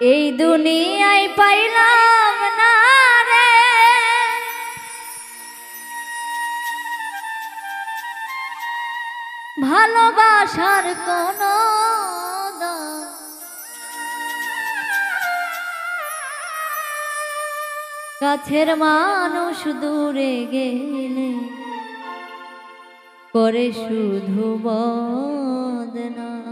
এই দুনিয়ায় পাইলাম না রে ভালোবাসার কোনো দাম, কাছের মানুষ দূরে গেলে করে শুধু বদনাম।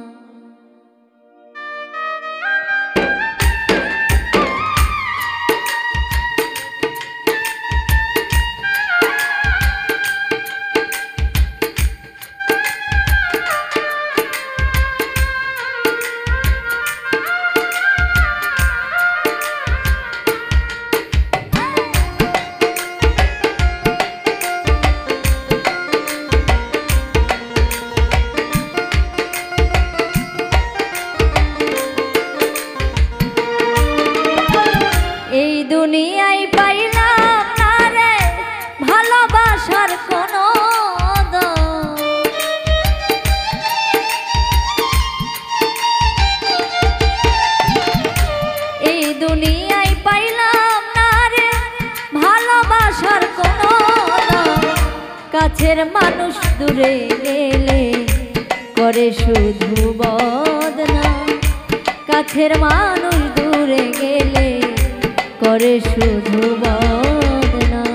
এই দুনিয়ায় পাইলাম না রে ভালোবাসার কোনো দাম, এই দুনিয়ায় পাইলাম না রে ভালোবাসার কোনো দাম, কাছের মানুষ দূরে গেলে করে শুধু বদনাম, কাছের মানুষ দূরে গেলে করে শুধু বদনাম।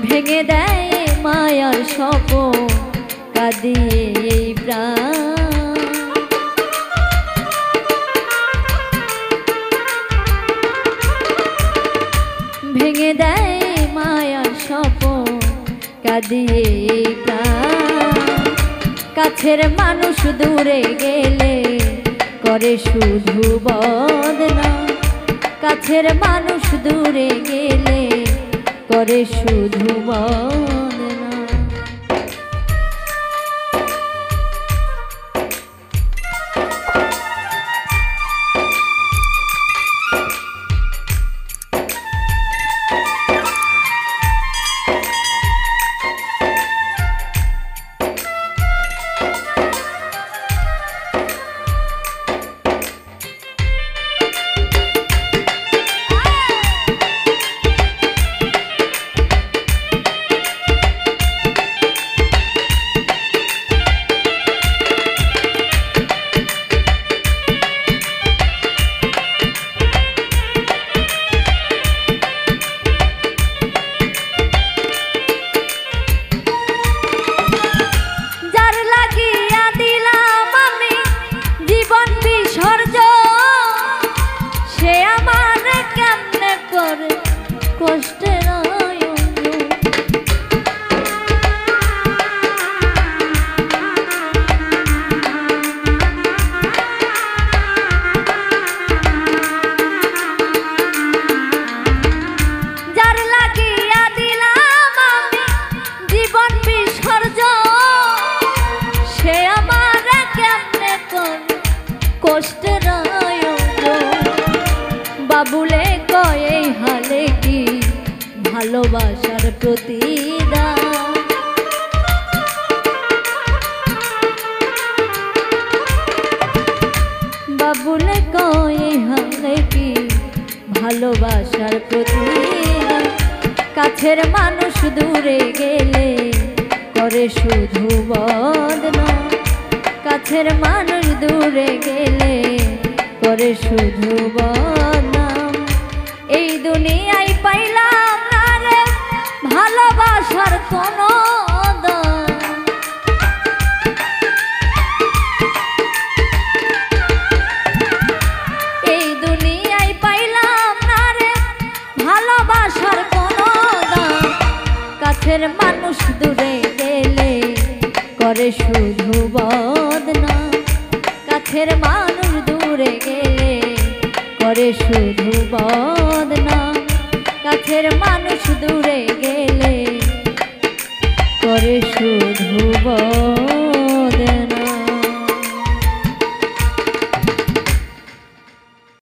ভেঙে দেয় মায়ার স্বপন কাঁদিয়ে এই প্রাণ, ভেঙে দেয় মায়ার স্বপন কাঁদিয়ে এই প্রাণ, কাছের মানুষ দূরে গেলে করে শুধু বদনাম, কাছের মানুষ দূরে গেলে করে শুধু বদনাম। কষ্টের যার লাগিয়া দিলাম আমি জীবন বিসর্জন, সে আমার কেমনে কষ্টের বাবুলে কয় এই হালে কি ভালোবাসার প্রতি প্রতিদান। কাছের মানুষ দূরে গেলে করে শুধু বদনাম। কাছের মানুষ দূরে গেলে করে শুধু বদনাম। এই দুনিয়ায় পাইলাম না রে ভালোবাসার কোনো দাম। এই দুনিয়ায় পাইলাম না রে ভালোবাসার কোনো দাম। কাছের মানুষ দূরে গেলে করে শুধু বদনাম। কাছের মানুষ দূরে গেলে করে শুধু বদনাম। কাছের মানুষ দূরে গেলে করে শুধু বদনাম।